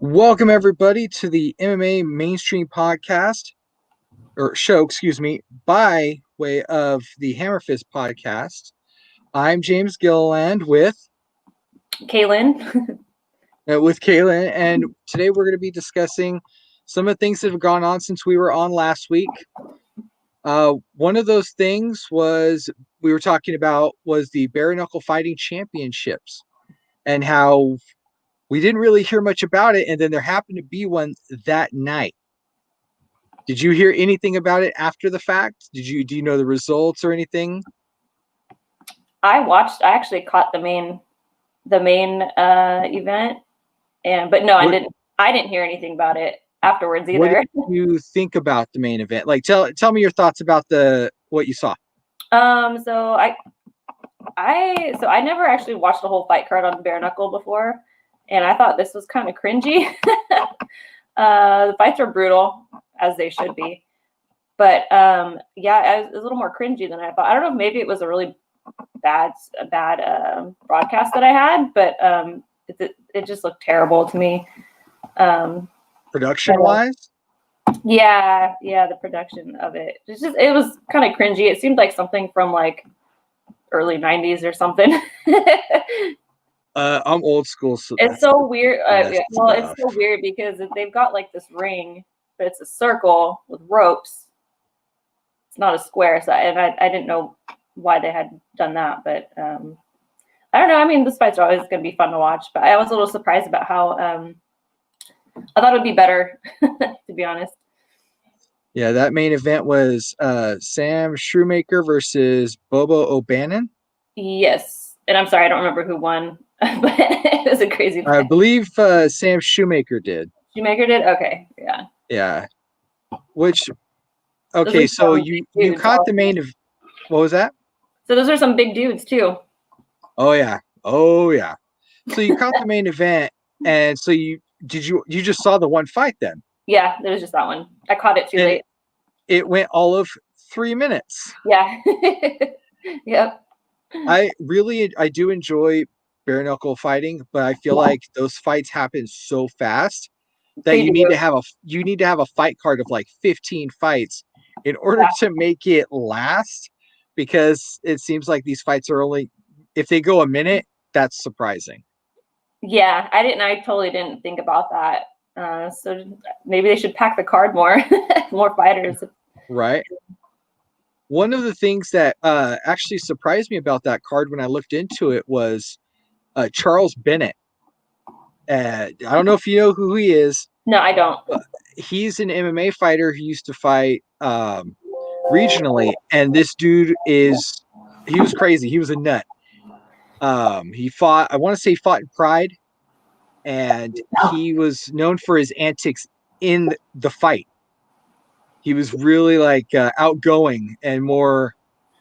Welcome everybody to the MMA mainstream podcast or show, excuse me, by way of the Hammerfist podcast. I'm James Gilliland with Kaelyn. Kaelyn, and today we're going to be discussing some of the things that have gone on since we were on last week. One of those things was we were talking about was the bare knuckle fighting championships and how we didn't really hear much about it, and then there happened to be one that night. Did you hear anything about it after the fact? Do you know the results or anything? I actually caught the main event, but no, I didn't hear anything about it afterwards either. What did you think about the main event? Like, tell me your thoughts about what you saw. So I never actually watched the whole fight card on bare knuckle before, and I thought this was kind of cringy. The fights are brutal, as they should be. But yeah, it was a little more cringy than I thought. I don't know if maybe it was a really bad broadcast that I had, but it just looked terrible to me. Production-wise? Yeah, the production of it. It was kind of cringy. It seemed like something from like early 90s or something. I'm old school. So it's so weird. It's so weird because they've got like this ring, but it's a circle with ropes. It's not a square. So, and I didn't know why they had done that, but I don't know. I mean, this fights are always going to be fun to watch, but I was a little surprised about how I thought it would be better, to be honest. Yeah, that main event was Sam Shrewmaker versus Bobo O'Bannon. Yes, and I'm sorry, I don't remember who won, but it was a crazy fight. I believe Sam Shrewmaker did. Shrewmaker did? Okay, yeah. Yeah. Okay, so you caught the main event. What was that? So those are some big dudes too. Oh yeah. So you caught the main event, and so you just saw the one fight then? Yeah, there was just that one. I caught it too late. It went all of 3 minutes. Yeah. Yep. I do enjoy bare knuckle fighting, but I feel like those fights happen so fast that you need to have a fight card of like 15 fights in order to make it last, because it seems like these fights are only, if they go a minute, that's surprising. Yeah, I totally didn't think about that. So maybe they should pack the card more, more fighters. Right. One of the things that actually surprised me about that card when I looked into it was Charles Bennett. I don't know if you know who he is. No, I don't. He's an MMA fighter who used to fight regionally, and this dude he was crazy. He was a nut. He fought in Pride, and he was known for his antics in the fight. He was really like outgoing and more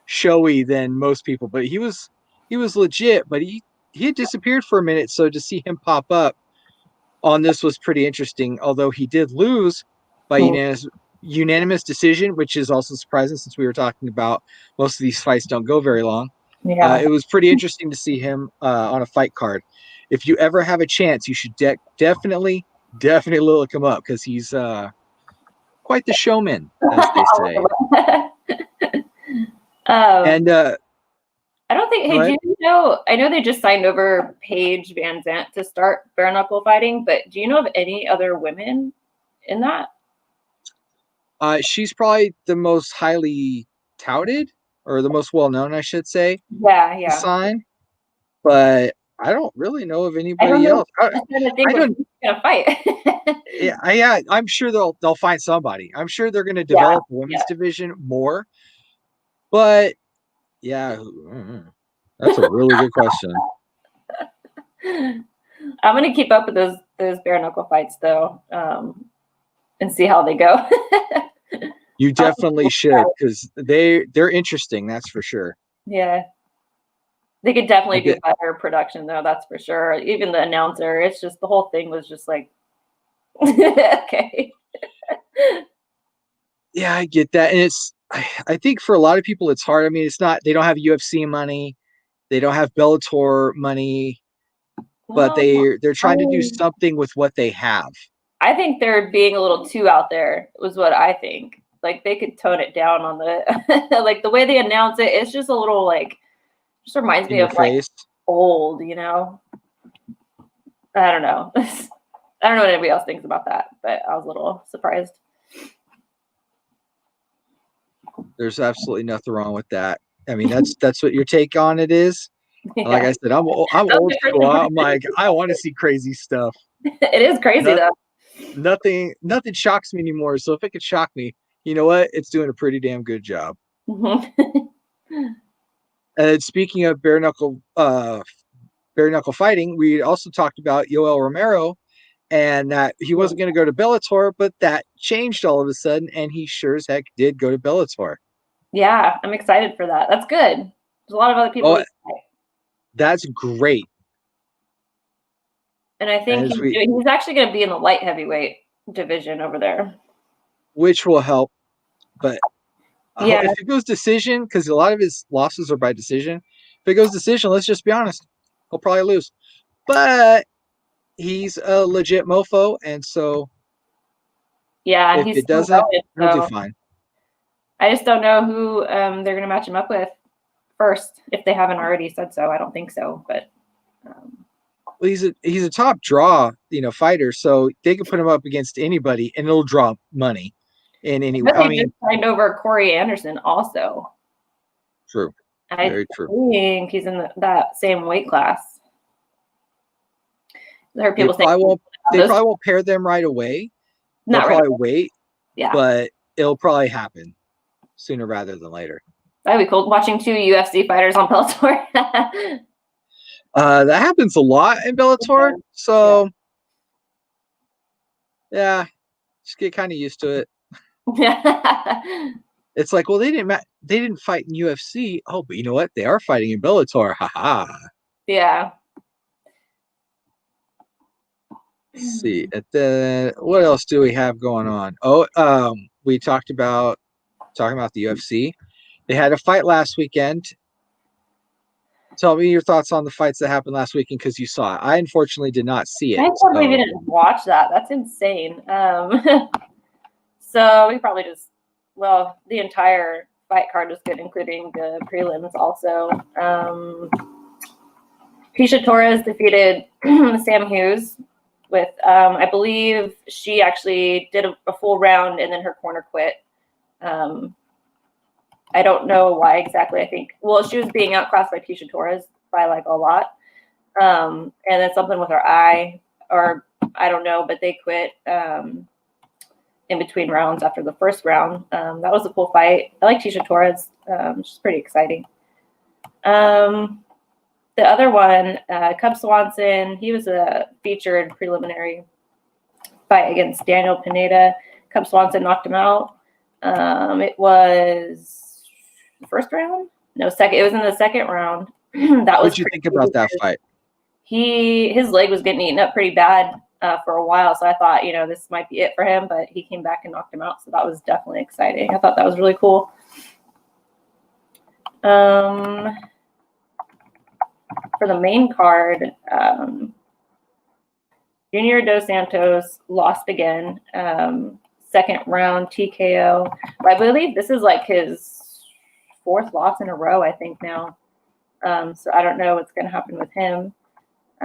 showy than most people, but he was legit, but he had disappeared for a minute. So to see him pop up on this was pretty interesting, although he did lose by unanimous decision, which is also surprising since we were talking about most of these fights don't go very long. Yeah. It was pretty interesting to see him on a fight card. If you ever have a chance, you should definitely look him up, because he's quite the showman, as they say. And I don't think. Hey, do you know? I know they just signed over Paige Van Zandt to start bare knuckle fighting, but do you know of any other women in that? She's probably the most highly touted, or the most well known, I should say. Yeah. Sign, but I don't really know of anybody else. I don't gonna fight. yeah. I'm sure they'll find somebody. I'm sure they're going to develop the women's division more. But yeah, that's a really good question. I'm going to keep up with those bare knuckle fights though, and see how they go. You definitely should, because they're interesting. That's for sure. Yeah. They could definitely do better production, though. That's for sure. Even the announcer, it's just the whole thing was just like, okay. Yeah, I get that. And I think for a lot of people, it's hard. I mean, they don't have UFC money. They don't have Bellator money. but Well, they're trying to do something with what they have. I think they're being a little too out there, was what I think. Like they could tone it down on the like the way they announce it. It's just a little like, just reminds me of like old, you know. I don't know. I don't know what anybody else thinks about that, but I was a little surprised. There's absolutely nothing wrong with that. I mean, that's what your take on it is. Yeah. Like I said, I'm old school. I'm like, I want to see crazy stuff. It is crazy though. Nothing shocks me anymore. So if it could shock me, you know what? It's doing a pretty damn good job. And speaking of bare knuckle fighting, we also talked about Yoel Romero, and that he wasn't going to go to Bellator, but that changed all of a sudden, and he sure as heck did go to Bellator. Yeah, I'm excited for that. That's good. There's a lot of other people. That's great. And I think he's actually going to be in the light heavyweight division over there, which will help. But if it goes decision, because a lot of his losses are by decision. If it goes decision, let's just be honest, he'll probably lose. But he's a legit mofo, and so if it doesn't, he'll do fine. I just don't know who they're going to match him up with first, if they haven't already said so. I don't think so, but well, he's a top draw, fighter, so they can put him up against anybody, and it'll draw money in any way. I mean, just signed over Corey Anderson also. True. Very true. I think he's in that same weight class. I heard people they probably won't pair them right away. They'll probably wait. Yeah. But it'll probably happen sooner rather than later. That'd be cool. Watching 2 UFC fighters on Bellator. That happens a lot in Bellator. So yeah, just get kind of used to it. It's like, well, they didn't fight in UFC. Oh, but you know what? They are fighting in Bellator. Haha. Yeah. Let's see. What else do we have going on? Oh, we talking about the UFC. They had a fight last weekend. Tell me your thoughts on the fights that happened last weekend, because you saw it. I unfortunately did not see it. I totally didn't watch that. That's insane. So we probably the entire fight card was good, including the prelims also. Keisha Torres defeated Sam Hughes with, I believe she actually did a full round and then her corner quit. I don't know why exactly. I think, she was being outclassed by Keisha Torres by like a lot. And then something with her eye, or I don't know, but they quit in between rounds after the first round. That was a cool fight. I like Keisha Torres. She's pretty exciting. The other one, Cub Swanson, he was a featured preliminary fight against Daniel Pineda. Cub Swanson knocked him out. It was the first round? No, second. It was in the second round. What did you think about that fight? His leg was getting eaten up pretty bad for a while, so I thought, this might be it for him, but he came back and knocked him out, so that was definitely exciting. I thought that was really cool. For the main card, Junior Dos Santos lost again. Second round TKO. I believe this is like his 4th loss in a row, I think now. So I don't know what's going to happen with him.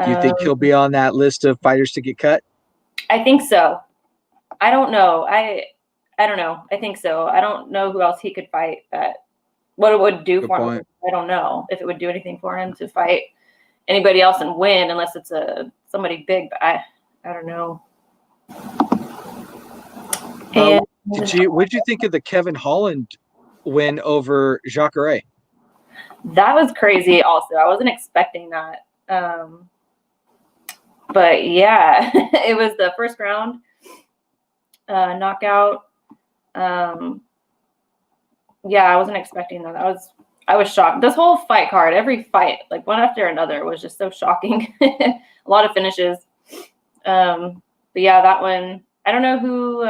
Do you think he'll be on that list of fighters to get cut? I think so. I don't know. I don't know. I think so. I don't know who else he could fight. What it would do for him. I don't know if it would do anything for him to fight anybody else and win, unless it's somebody big. But I don't know. And what did you think of the Kevin Holland win over Jacare? That was crazy. Also, I wasn't expecting that. But yeah, it was the first round knockout. Yeah, I wasn't expecting that. I was shocked. This whole fight card, every fight, like one after another, was just so shocking. A lot of finishes. But yeah, that one. I don't know who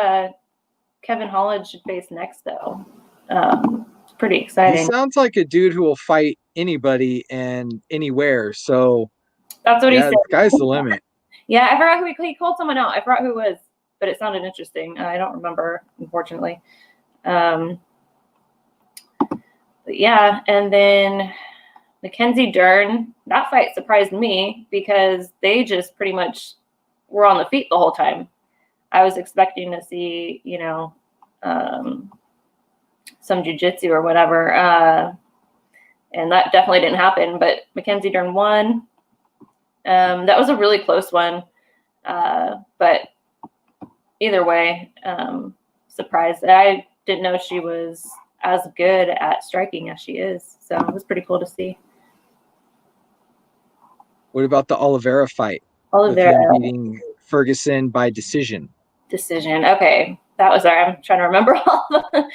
Kevin Holland should face next, though. It's pretty exciting. He sounds like a dude who will fight anybody and anywhere. So That's what he said. Sky's the limit. Yeah, I forgot who he called someone out. I forgot who it was, but it sounded interesting. I don't remember, unfortunately. But yeah, and then Mackenzie Dern, that fight surprised me because they just pretty much were on the feet the whole time. I was expecting to see, some jiu-jitsu or whatever, and that definitely didn't happen. But Mackenzie Dern won. That was a really close one, but either way, surprised. I didn't know she was as good at striking as she is, so it was pretty cool to see. What about the Oliveira fight? Oliveira with him beating Ferguson by decision. Okay, that was our. I'm trying to remember all of them.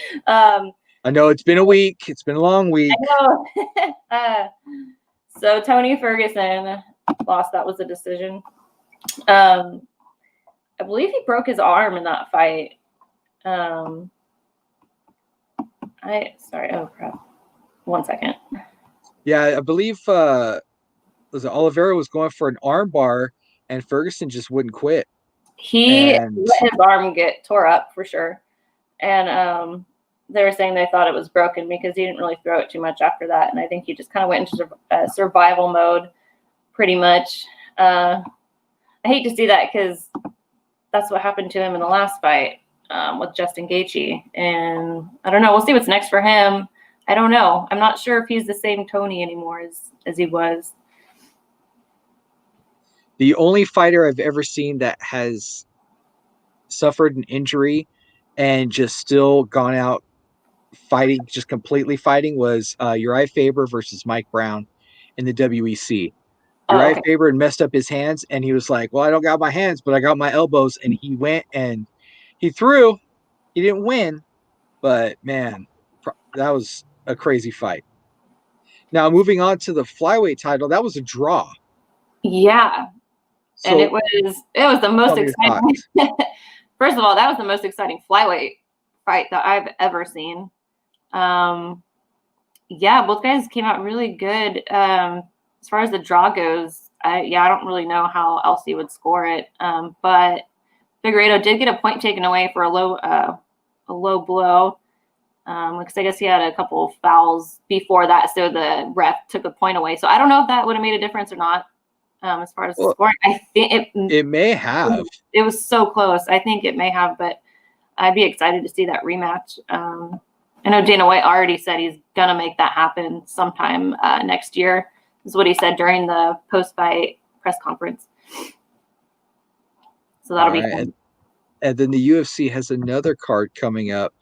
I know it's been a week. It's been a long week. I know. So Tony Ferguson lost. That was a decision. I believe he broke his arm in that fight. Oh crap. 1 second. Yeah, I believe Oliveira was going for an arm bar and Ferguson just wouldn't quit. He let his arm get tore up for sure. And they were saying they thought it was broken because he didn't really throw it too much after that. And I think he just kind of went into survival mode pretty much. I hate to see that because that's what happened to him in the last fight with Justin Gaethje. And I don't know. We'll see what's next for him. I don't know. I'm not sure if he's the same Tony anymore as he was. The only fighter I've ever seen that has suffered an injury and just still gone out fighting, just completely fighting, was Uriah Faber versus Mike Brown in the WEC. Uriah Faber had messed up his hands, and he was like, well, I don't got my hands, but I got my elbows. And he went and he threw. He didn't win, but, man, that was a crazy fight. Now, moving on to the flyweight title, that was a draw. Yeah. So, and it was the most exciting. First of all, that was the most exciting flyweight fight that I've ever seen. Yeah, both guys came out really good. As far as the draw goes, I don't really know how Elsie would score it. But Figueiredo did get a point taken away for a low blow. Because I guess he had a couple of fouls before that, so the ref took a point away. So I don't know if that would have made a difference or not. As far as the scoring, I think it may have. It was so close. I think it may have, but I'd be excited to see that rematch. I know Dana White already said he's gonna make that happen sometime next year. Is what he said during the post-fight press conference. So that'll be fun. And then the UFC has another card coming up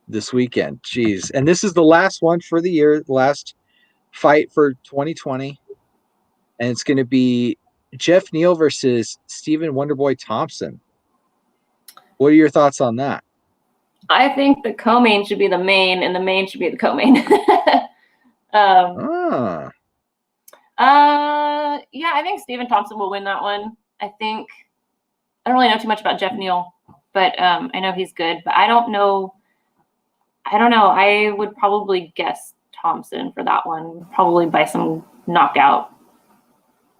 this weekend. Jeez, and this is the last one for the year, the last fight for 2020. And it's going to be Jeff Neal versus Stephen Wonderboy Thompson. What are your thoughts on that? I think the co-main should be the main, and the main should be the co-main. Yeah, I think Stephen Thompson will win that one. I don't really know too much about Jeff Neal, but I know he's good. But I don't know. I would probably guess Thompson for that one, probably by some knockout.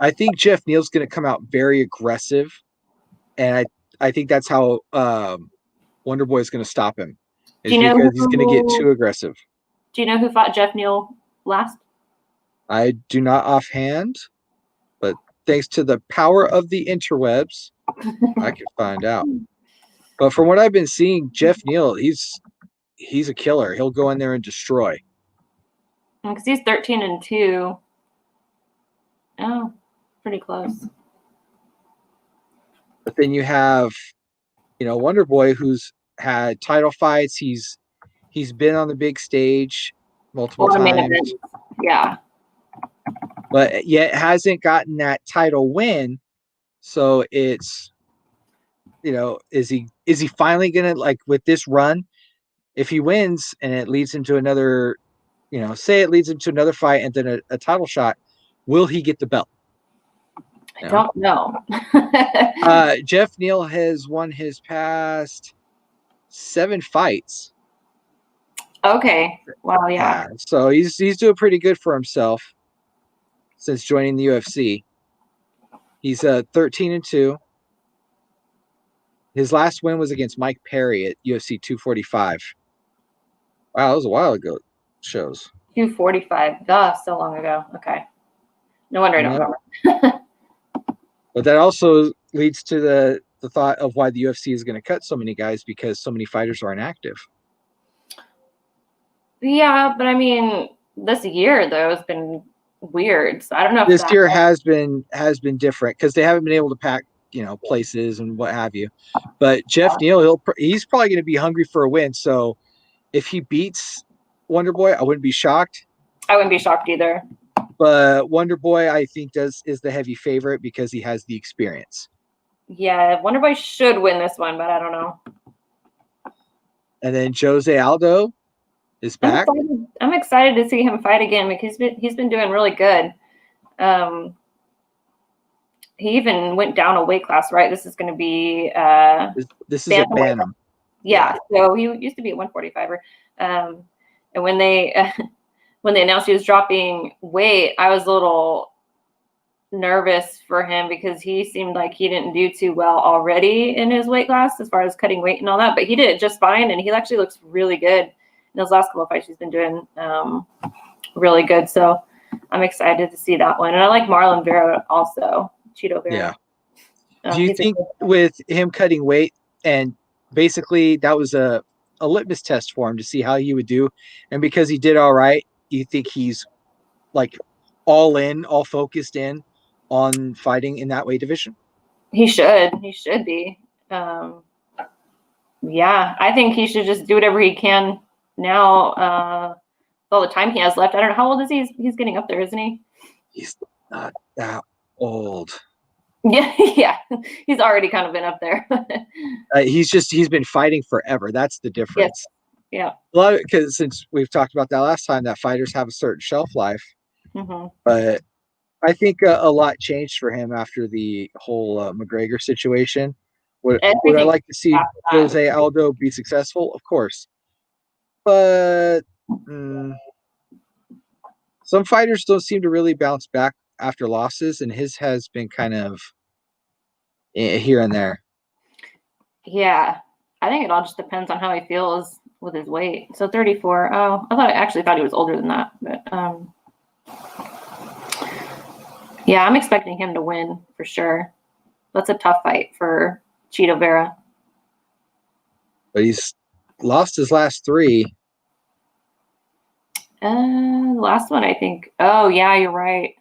I think Jeff Neal's going to come out very aggressive, and I think that's how Wonderboy is going to stop him. He's going to get too aggressive. Do you know who fought Jeff Neal last? I do not offhand, but thanks to the power of the interwebs, I can find out. But from what I've been seeing, Jeff Neal, he's a killer. He'll go in there and destroy. Because he's 13-2. Oh, pretty close. But then you have, Wonderboy, who's had title fights. He's been on the big stage multiple times. Yeah. But yet hasn't gotten that title win. So it's, is he finally gonna, like, with this run, if he wins and it leads him to another, say it leads him to another fight and then a title shot, will he get the belt? I don't know. Jeff Neal has won his past 7 fights. Okay. Wow. So he's doing pretty good for himself since joining the UFC. He's 13-2. His last win was against Mike Perry at UFC 245. Wow, that was a while ago. Shows 245. Duh, so long ago. Okay. No wonder I don't remember. But that also leads to the thought of why the UFC is going to cut so many guys because so many fighters aren't active. Yeah, but I mean, this year though has been weird. So I don't know if this year has been different because they haven't been able to pack places and what have you. But Jeff Neal, he's probably going to be hungry for a win. So if he beats Wonderboy, I wouldn't be shocked. I wouldn't be shocked either. But Wonderboy, I think, is the heavy favorite because he has the experience. Yeah, Wonderboy should win this one, but I don't know. And then Jose Aldo is back. I'm excited to see him fight again because he's been doing really good. He even went down a weight class, right? This is going to be this is a Bantam. Yeah, so he used to be at 145er. And when they announced he was dropping weight, I was a little nervous for him because he seemed like he didn't do too well already in his weight class as far as cutting weight and all that. But he did it just fine, and he actually looks really good. In those last couple of fights, he's been doing really good. So I'm excited to see that one. And I like Marlon Vera also, Tito Vera. Yeah. Do you think with him cutting weight, and basically that was a litmus test for him to see how he would do, and because he did all right, you think he's like all in, all focused in on fighting in that weight division? He should be. Yeah, I think he should just do whatever he can now, all the time he has left. I don't know how old is he. He's getting up there, isn't he? He's not that old. Yeah, he's already kind of been up there. He's been fighting forever. That's the difference. Yes. Yeah, a lot because since we've talked about that last time, that fighters have a certain shelf life. Mm-hmm. But I think a lot changed for him after the whole McGregor situation. Would I like to see Jose Aldo be successful? Of course. But some fighters don't seem to really bounce back after losses, and his has been kind of here and there. Yeah, I think it all just depends on how he feels with his weight. So 34. Oh, I actually thought he was older than that. But yeah, I'm expecting him to win for sure. That's a tough fight for Tito Vera. But he's lost his last 3. Last one, I think. Oh, yeah, you're right.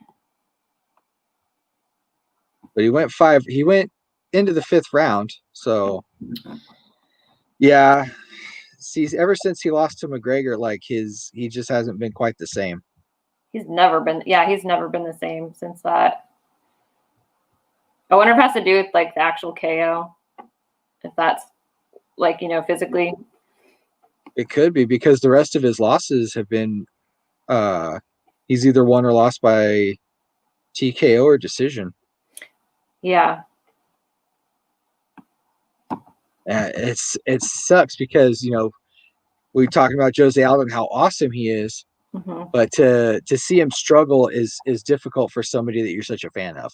But he went 5. He went into the 5th round. So, yeah. See, ever since he lost to McGregor, like he just hasn't been quite the same. He's never been the same since that. I wonder if it has to do with like the actual KO. If that's like, physically. It could be because the rest of his losses have been he's either won or lost by TKO or decision. Yeah. It sucks because we're talking about Jose Aldo and how awesome he is, but to see him struggle is difficult for somebody that you're such a fan of.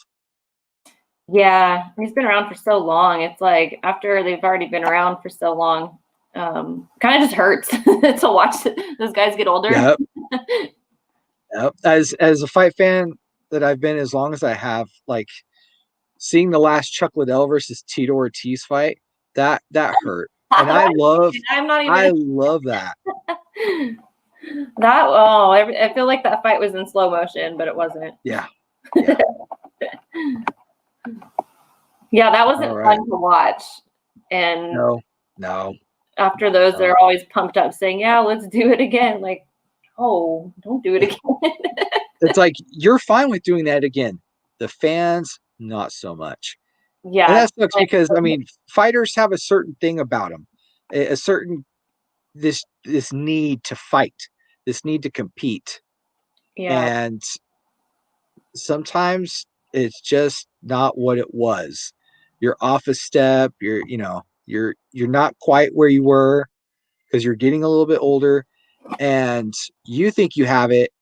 Yeah, he's been around for so long. It's like after they've already been around for so long, kind of just hurts to watch those guys get older. Yep. Yep. As a fight fan that I've been as long as I have, like seeing the last Chuck Liddell versus Tito Ortiz fight, that hurt. And I love that. I feel like that fight was in slow motion, but it wasn't. Yeah. Yeah, that wasn't fun to watch. And no. After those, they're always pumped up saying, yeah, let's do it again. Like, oh, don't do it again. It's like, you're fine with doing that again. The fans, not so much. Yeah. And that sucks because, fighters have a certain thing about them. A certain, this need to fight. This need to compete. Yeah. And sometimes it's just not what it was. You're off a step. You're not quite where you were because you're getting a little bit older and you think you have it,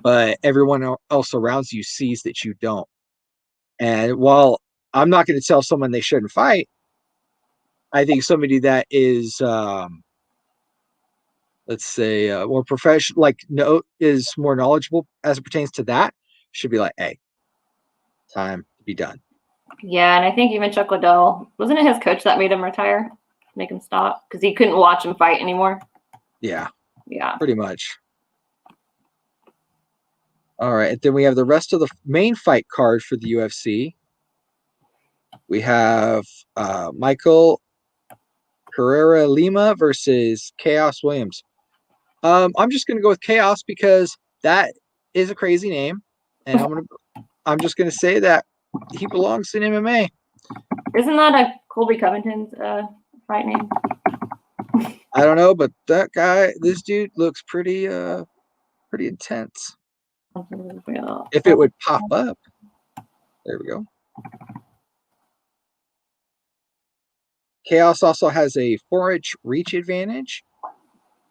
but everyone else around you sees that you don't. And while I'm not going to tell someone they shouldn't fight, I think somebody that is, let's say, more professional, is more knowledgeable as it pertains to that, should be like, hey, time to be done. Yeah, and I think even Chuck Liddell, wasn't it his coach that made him retire? Make him stop? Because he couldn't watch him fight anymore. Yeah. Yeah. Pretty much. All right. And then we have the rest of the main fight card for the UFC. We have Michael Herrera Lima versus Chaos Williams. I'm just going to go with Chaos because that is a crazy name. And I'm just going to say that he belongs in MMA. Isn't that a Colby Covington's fight name? I don't know, but this dude looks pretty intense. If it would pop up. There we go. Chaos also has a 4-inch reach advantage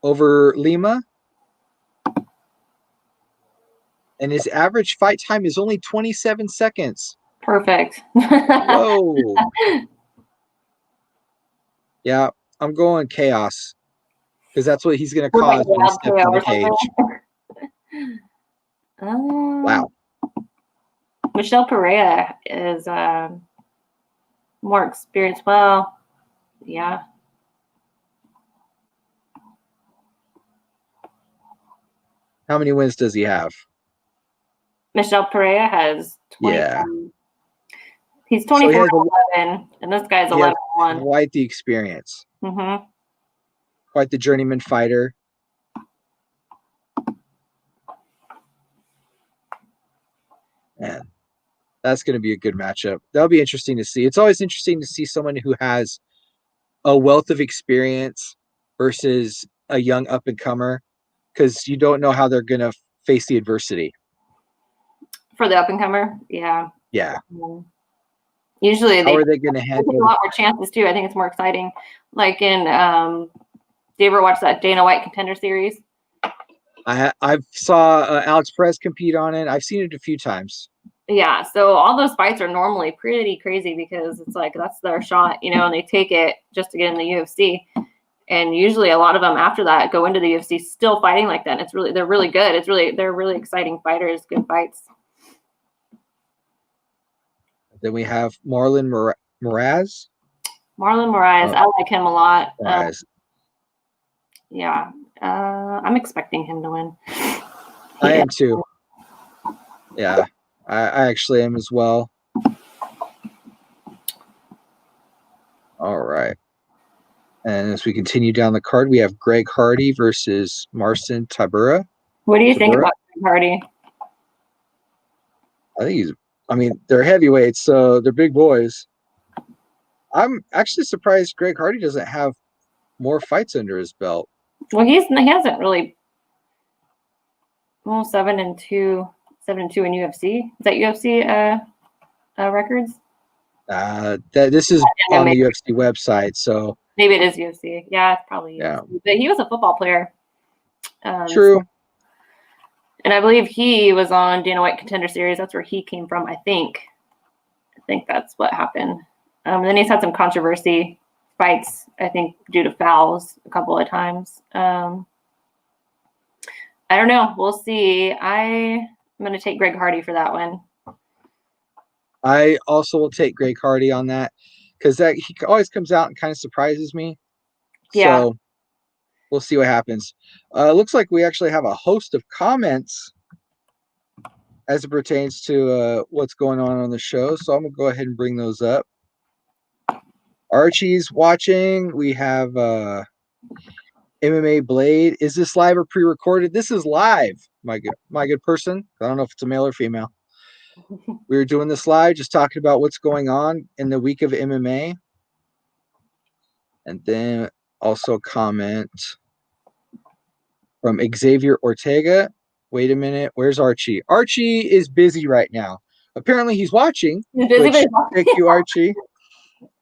over Lima. And his average fight time is only 27 seconds. Perfect. Whoa. Yeah, I'm going Chaos. Because that's what he's going to cause when he steps in the cage. Wow. Michelle Pereira is more experienced. Well, yeah. How many wins does he have? Michelle Pereira has 20. Yeah. He's 24-11, and this guy's 11-1. Quite the experience. Mm-hmm. Quite the journeyman fighter. Man, that's going to be a good matchup. That'll be interesting to see. It's always interesting to see someone who has a wealth of experience versus a young up-and-comer, because you don't know how they're going to face the adversity. For the up-and-comer? Yeah. Yeah. Mm-hmm. Usually how are they going to handle a lot more chances, too. I think it's more exciting. Like in, do you ever watch that Dana White Contender Series? I saw Alex Perez compete on it. I've seen it a few times. Yeah, so all those fights are normally pretty crazy because it's like that's their shot, and they take it just to get in the UFC. And usually a lot of them after that go into the UFC still fighting like that. And they're really good. They're really exciting fighters, good fights. Then we have Marlon Moraes. Marlon Moraes, I like him a lot. Yeah, I'm expecting him to win. I am too. Yeah, I actually am as well. All right. And as we continue down the card, we have Greg Hardy versus Marcin Tabura. What do you think about Greg Hardy? I think they're heavyweights, so they're big boys. I'm actually surprised Greg Hardy doesn't have more fights under his belt. Well, he hasn't really. Well, 7-2 in UFC. Is that UFC records? This is on the UFC website, so maybe it is UFC. Yeah, it's probably UFC. Yeah. But he was a football player. True. And I believe he was on Dana White Contender Series. That's where he came from, I think. I think that's what happened. Then he's had some controversy fights, I think, due to fouls a couple of times. I don't know. We'll see. I'm going to take Greg Hardy for that one. I also will take Greg Hardy on that because he always comes out and kind of surprises me. Yeah. So we'll see what happens. Looks like we actually have a host of comments as it pertains to what's going on the show. So I'm going to go ahead and bring those up. Archie's watching. We have MMA Blade. Is this live or pre-recorded? This is live, my good person. I don't know if it's a male or female. We were doing this live, just talking about what's going on in the week of MMA. And then also comment from Xavier Ortega. Wait a minute. Where's Archie? Archie is busy right now. Apparently he's watching. He's busy. Thank you, Archie.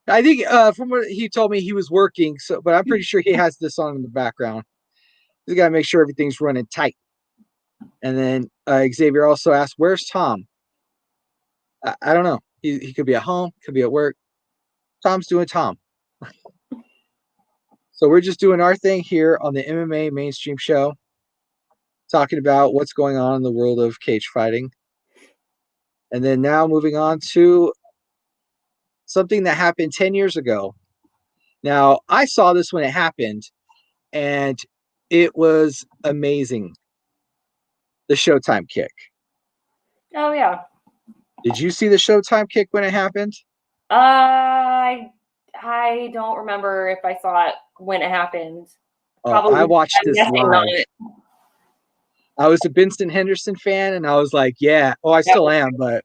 I think from what he told me, he was working, but I'm pretty sure he has this on in the background. We got to make sure everything's running tight. And then Xavier also asked, where's Tom? I don't know. He could be at home, could be at work. Tom's doing Tom. So we're just doing our thing here on the MMA mainstream show, talking about what's going on in the world of cage fighting. And then now moving on to something that happened 10 years ago. Now, I saw this when it happened, and it was amazing. The Showtime Kick. Oh, yeah. Did you see the Showtime Kick when it happened? I don't remember if I saw it when it happened. Probably, I watched this live. I was a Benson Henderson fan, and I was like, yeah. Oh, I still am, but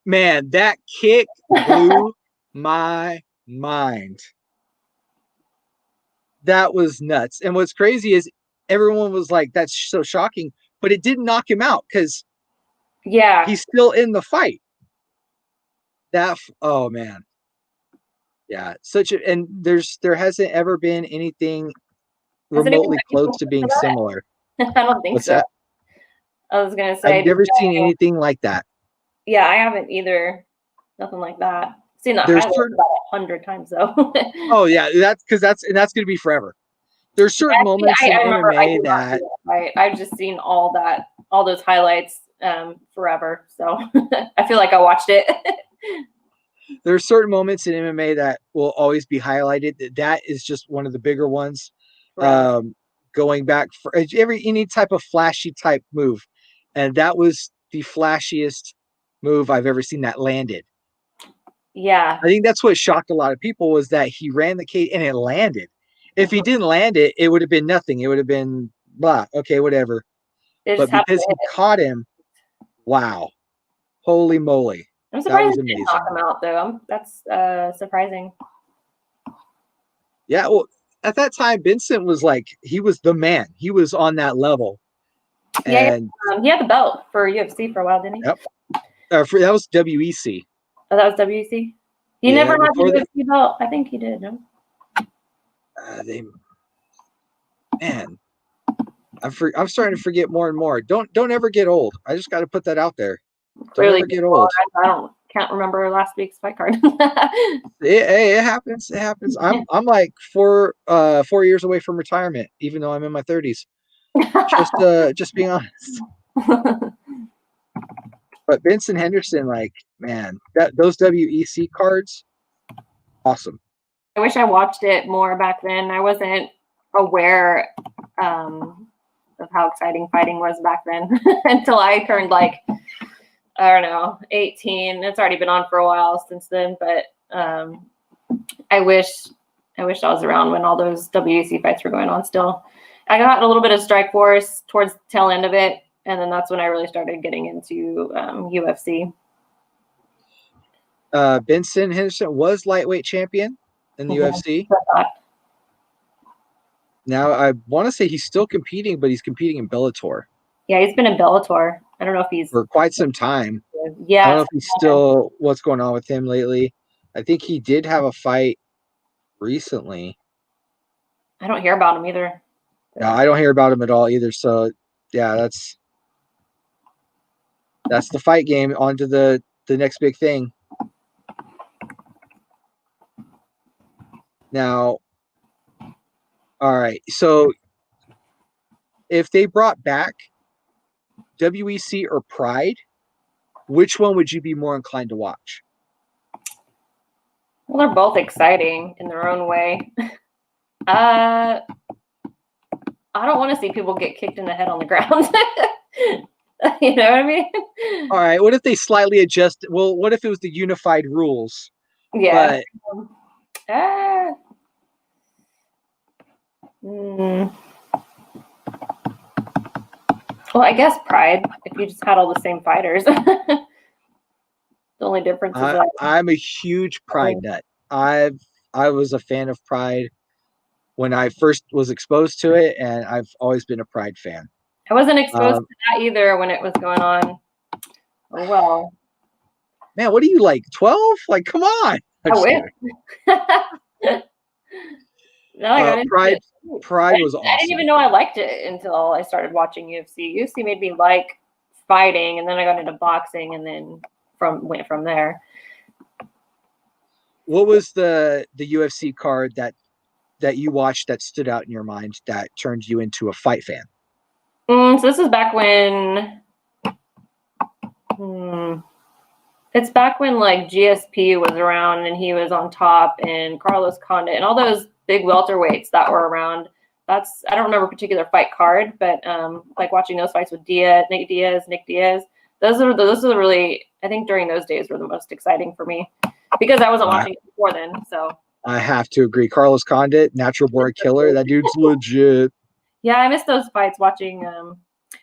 man, that kick blew my mind. That was nuts. And what's crazy is everyone was like, that's so shocking, but it didn't knock him out because he's still in the fight. Oh man. Yeah, and there hasn't ever been anything remotely close to being similar. I don't think so. That? I was gonna say I've never seen anything like that. Yeah, I haven't either. Nothing like that. I've seen that highlight about 100 times though. Oh yeah, that's gonna be forever. There's certain moments in MMA that I've just seen all those highlights forever. So I feel like I watched it. There are certain moments in MMA that will always be highlighted. That is just one of the bigger ones. Right. Going back for any type of flashy type move, and that was the flashiest move I've ever seen that landed. Yeah, I think that's what shocked a lot of people was that he ran the cage and it landed. If he didn't land it, it would have been nothing. It would have been blah. Okay, whatever. But because he caught him, wow, holy moly! I'm surprised he didn't knock him out, though. That's surprising. Yeah, well, at that time, Benson was like, he was the man. He was on that level. And he had the belt for UFC for a while, didn't he? Yep. That was WEC. Oh, that was WEC? He never had the UFC belt. I think he did, no? Man, I'm starting to forget more and more. Don't ever get old. I just got to put that out there. Don't ever get old. I can't remember last week's fight card. It happens. It happens. I'm like 4 years away from retirement, even though I'm in my 30s. Just being honest. But Benson Henderson, like, man, those WEC cards, awesome. I wish I watched it more back then. I wasn't aware of how exciting fighting was back then until I turned like, I don't know, 18. It's already been on for a while since then, but I wish I was around when all those WEC fights were going on still. I got a little bit of Strike Force towards the tail end of it, and then that's when I really started getting into UFC. Benson Henderson was lightweight champion in the UFC. Now, I want to say he's still competing, but he's competing in Bellator. Yeah, he's been in Bellator. I don't know if he's... For quite some time. Yeah. I don't know if he's still... What's going on with him lately. I think he did have a fight recently. I don't hear about him either. No, I don't hear about him at all either. So, yeah, that's the fight game. On to the next big thing. Now, all right. So, if they brought back WEC or Pride, which one would you be more inclined to watch? Well, they're both exciting in their own way. I don't want to see people get kicked in the head on the ground. You know what I mean? All right. What if they slightly adjust? Well, what if it was the unified rules? Yeah. Well, I guess Pride, if you just had all the same fighters. The only difference is I'm a huge Pride nut. I was a fan of Pride when I first was exposed to it, and I've always been a Pride fan. I wasn't exposed to that either when it was going on. Oh, well. Man, what are you, like 12? Like, come on. No, Pride was awesome. I didn't even know I liked it until I started watching UFC. UFC made me like fighting, and then I got into boxing, and then went from there. What was the UFC card that you watched that stood out in your mind that turned you into a fight fan? So this is back when. It's back when like GSP was around and he was on top, and Carlos Condit and all those big welterweights that were around. I don't remember a particular fight card, but like watching those fights with Nick Diaz. Those are the really, I think during those days were the most exciting for me because I wasn't watching it before then. So I have to agree. Carlos Condit, natural born killer. That dude's legit. Yeah, I miss those fights watching. And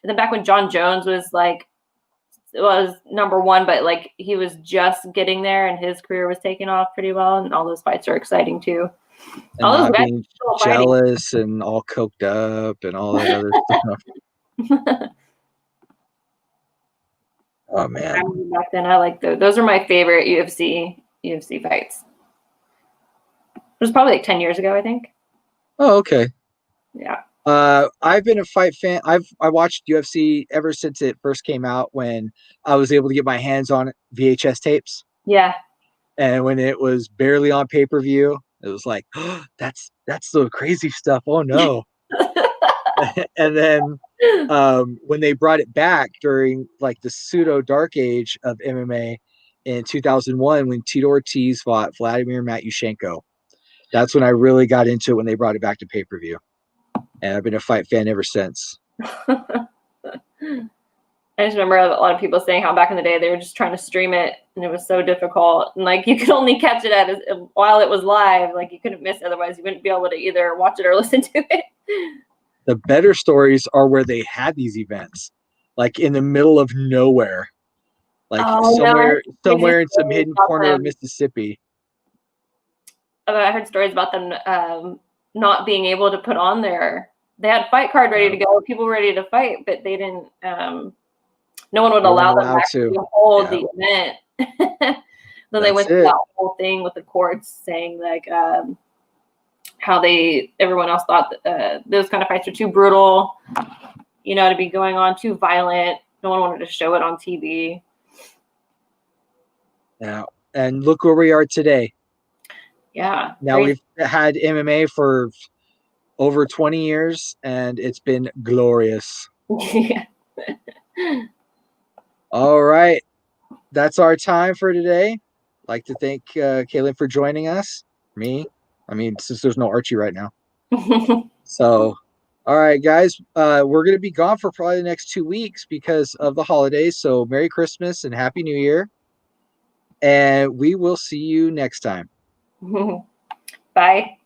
then back when John Jones was number one, but like he was just getting there and his career was taking off pretty well, and all those fights are exciting too. And all those guys being jealous and all coked up and all that other stuff. Oh man! Back then, I like those are my favorite UFC fights. It was probably like 10 years ago, I think. Oh, okay. Yeah. I've been a fight fan. I watched UFC ever since it first came out when I was able to get my hands on VHS tapes. Yeah. And when it was barely on pay-per-view, it was like, oh, that's the crazy stuff. Oh no. And then when they brought it back during like the pseudo dark age of MMA in 2001, when Tito Ortiz fought Vladimir Matyushenko, that's when I really got into it when they brought it back to pay-per-view. And I've been a fight fan ever since. I just remember a lot of people saying how back in the day they were just trying to stream it and it was so difficult. And like you could only catch it while it was live. Like you couldn't miss it. Otherwise you wouldn't be able to either watch it or listen to it. The better stories are where they had these events, like in the middle of nowhere, like somewhere in some hidden corner of Mississippi. I heard stories about them not being able to put on they had fight card ready to go, people were ready to fight, but they didn't, no one would allow them to hold the event. Then they went through that whole thing with the courts saying like how everyone else thought that, those kind of fights were too brutal, to be going on, too violent. No one wanted to show it on TV. Yeah, and look where we are today. Yeah. Now we've had MMA for over 20 years, and it's been glorious. Yeah. All right. That's our time for today. I'd like to thank Kaelyn for joining us. Since there's no Archie right now. So, all right, guys. We're going to be gone for probably the next 2 weeks because of the holidays. So Merry Christmas and Happy New Year. And we will see you next time. Bye.